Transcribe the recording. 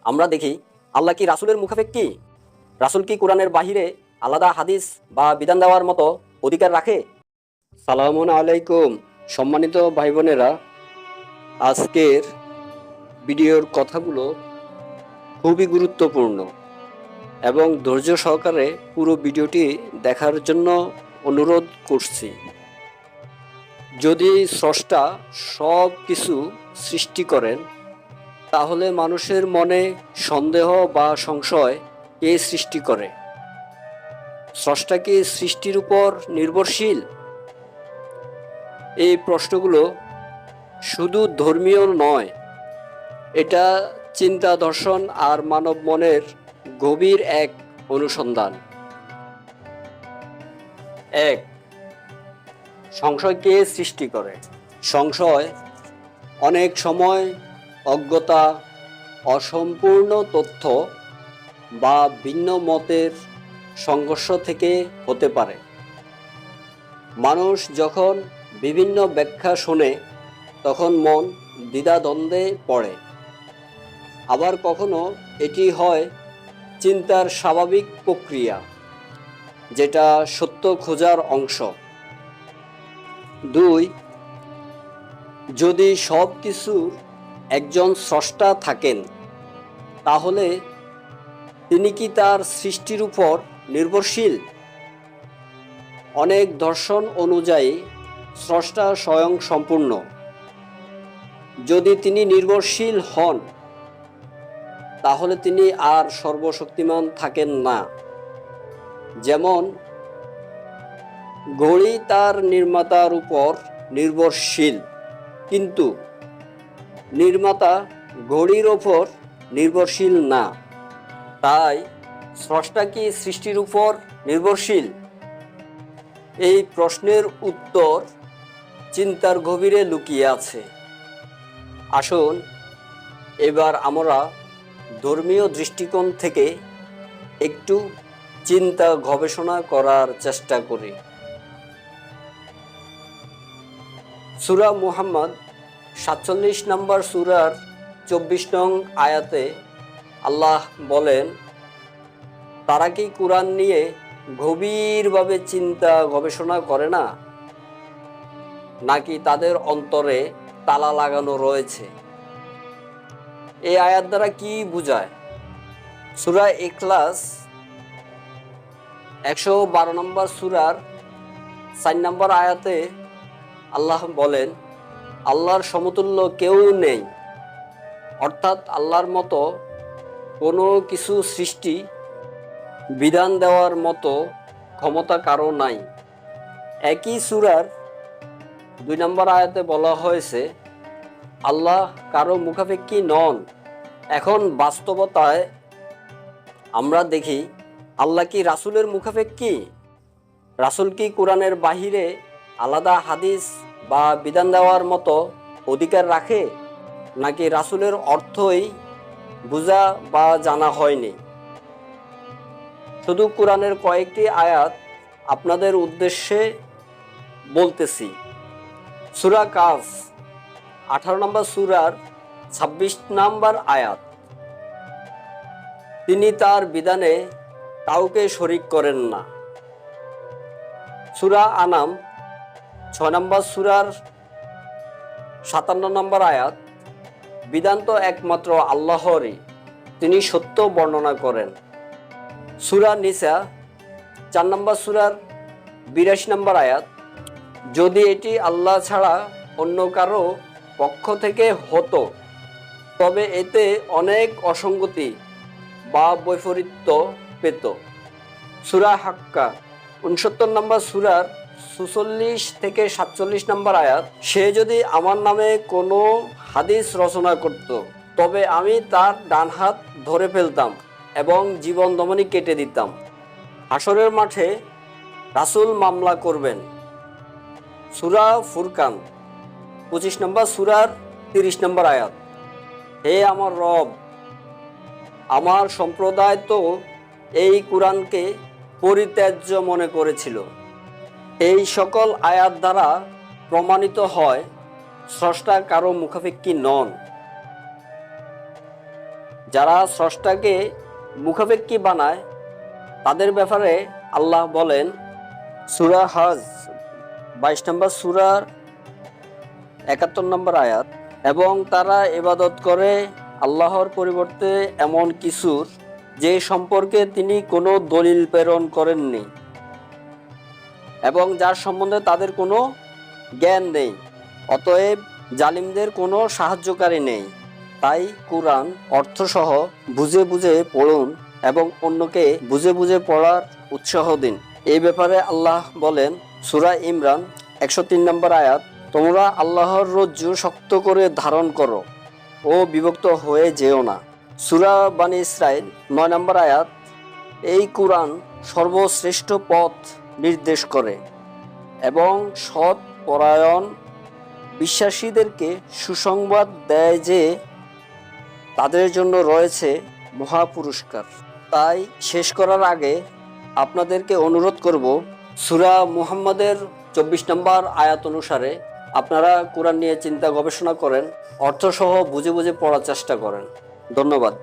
আমরা দেখি আল্লাহ কি রাসূলের মুখাপেক্ষী? রাসূল কি কোরআনের বাহিরে আলাদা হাদিস বা বিধান দেওয়ার মতো অধিকার রাখে? সালামুন আলাইকুম সম্মানিত ভাই বোনেরা, আজকের ভিডিওর কথাগুলো খুবই গুরুত্বপূর্ণ এবং ধৈর্য সহকারে পুরো ভিডিওটি দেখার জন্য অনুরোধ করছি। যদি স্রষ্টা সব কিছু সৃষ্টি করেন, তাহলে মানুষের মনে সন্দেহ বা সংশয় কে সৃষ্টি করে? স্রষ্টা কি সৃষ্টির উপর নির্ভরশীল? এই প্রশ্নগুলো শুধু ধর্মীয় নয়, এটা চিন্তা, দর্শন আর মানব মনের গভীর এক অনুসন্ধান। এক, সংশয় কে সৃষ্টি করে? সংশয় অনেক সময় অজ্ঞতা, অসম্পূর্ণ তথ্য বা ভিন্ন মতের সংঘর্ষ থেকে হতে পারে। মানুষ যখন বিভিন্ন ব্যাখ্যা শোনে, তখন মন দ্বিধাদ্বন্দ্বে পড়ে। আবার কখনো এটি হয় চিন্তার স্বাভাবিক প্রক্রিয়া, যেটা সত্য খোঁজার অংশ। দুই, যদি সব কিছুর একজন স্রষ্টা থাকেন, তাহলে তিনি কি তার সৃষ্টির উপর নির্ভরশীল? অনেক দর্শন অনুযায়ী স্রষ্টা স্বয়ং সম্পূর্ণ। যদি তিনি নির্ভরশীল হন, তাহলে তিনি আর সর্বশক্তিমান থাকেন না। যেমন ঘড়ি তার নির্মাতার উপর নির্ভরশীল, কিন্তু নির্মাতা ঘড়ির ওপর নির্ভরশীল না। তাই স্রষ্টা কি সৃষ্টির উপর নির্ভরশীল? এই প্রশ্নের উত্তর চিন্তার গভীরে লুকিয়ে আছে। আসুন এবার আমরা ধর্মীয় দৃষ্টিকোণ থেকে একটু চিন্তা গবেষণা করার চেষ্টা করি। সূরা মুহাম্মদ ৪৭ নম্বর সূরার ২৪ নং আয়াতে আল্লাহ বলেন, তারা কি কোরআন নিয়ে গভীরভাবে চিন্তা গবেষণা করে না, নাকি তাদের অন্তরে তালা লাগানো রয়েছে? এই আয়াত দ্বারা কি বোঝায়? সূরা ইখলাস ১১২ নম্বর সূরার ৪ নম্বর আয়াতে আল্লাহ বলেন, আল্লাহর সমতুল্য কেউ নেই, অর্থাৎ আল্লাহর মতো কোনো কিছু সৃষ্টি বিধান দেওয়ার মতো ক্ষমতা কারো নাই। একই সূরার ২ নম্বর আয়াতে বলা হয়েছে, আল্লাহ কারো মুখাপেক্ষী নন। এখন বাস্তবতায় আমরা দেখি, আল্লাহ কি রাসূলের মুখাপেক্ষী? রাসূল কি কোরআনের বাহিরে আলাদা হাদিস বা বিধান দেওয়ার মতো অধিকার রাখে, নাকি রাসূলের অর্থই বোঝা বা জানা হয়নি? শুধু কোরআনের কয়েকটি আয়াত আপনাদের উদ্দেশ্যে বলতেছি। সূরা কাফ ১৮ নম্বর সূরার ২৬ নম্বর আয়াত, তিনি তার বিধানে কাউকে শরীক করেন না। সূরা আনাম ৬ নম্বর সূরার ৫৭ নম্বর আয়াত, বিধান তো একমাত্র আল্লাহরই, তিনি সত্য বর্ণনা করেন। সূরা নিসা ৪ নম্বর সূরার ৮২ নম্বর আয়াত, যদি এটি আল্লাহ ছাড়া অন্য কারো পক্ষ থেকে হতো, তবে এতে অনেক অসঙ্গতি বা বৈপরীত্য পেত। সূরা হাক্কা ৬৯ নম্বর সূরার ৪৬ থেকে ৪৭ নম্বর আয়াত, সে যদি আমার নামে কোনো হাদিস রচনা করত, তবে আমি তার ডান হাত ধরে ফেলতাম এবং জীবন দমনী কেটে দিতাম। হাসরের মাঠে রাসূল মামলা করবেন। সূরা ফুরকান ২৫ নম্বর সূরার ৩০ নম্বর আয়াত, হে আমার রব, আমার সম্প্রদায় তো এই কোরআনকে পরিত্যাজ্য মনে করেছিল। এই সকল আয়াত দ্বারা প্রমাণিত হয় স্রষ্টা কারো মুখাপেক্ষী নন। যারা স্রষ্টাকে মুখাপেক্ষী বানায় তাদের ব্যাপারে আল্লাহ বলেন সূরা হজ 22 নম্বর সূরার 71 নম্বর আয়াত, এবং তারা ইবাদত করে আল্লাহর পরিবর্তে এমন কিছুর যে সম্পর্কে তিনি কোনো দলিল প্রেরণ করেননি এবং যার সম্বন্ধে তাদের কোনো জ্ঞান নেই। অতএব জালিমদের কোনো সাহায্যকারী নেই। তাই কুরআন অর্থসহ বুঝে বুঝে পড়ুন এবং অন্যকে বুঝে বুঝে পড়ার উৎসাহ দিন। এই ব্যাপারে আল্লাহ বলেন সূরা ইমরান 103 নম্বর আয়াত, তোমরা আল্লাহর রজ্জু শক্ত করে ধারণ করো ও বিভক্ত হয়ে যেও না। সূরা বানী ইসরাইল 9 নম্বর আয়াত, এই কুরআন সর্বশ্রেষ্ঠ পথ নির্দেশ করে এবং সৎ পরায়ণ বিশ্বাসীদেরকে সুসংবাদ দেয় যে তাদের জন্য রয়েছে মহাপুরস্কার। তাই শেষ করার আগে আপনাদেরকে অনুরোধ করব, সূরা মুহাম্মাদের 24 নম্বর আয়াত অনুসারে আপনারা কোরআন নিয়ে চিন্তা গবেষণা করেন, অর্থসহ বুঝে বুঝে পড়ার চেষ্টা করেন। ধন্যবাদ।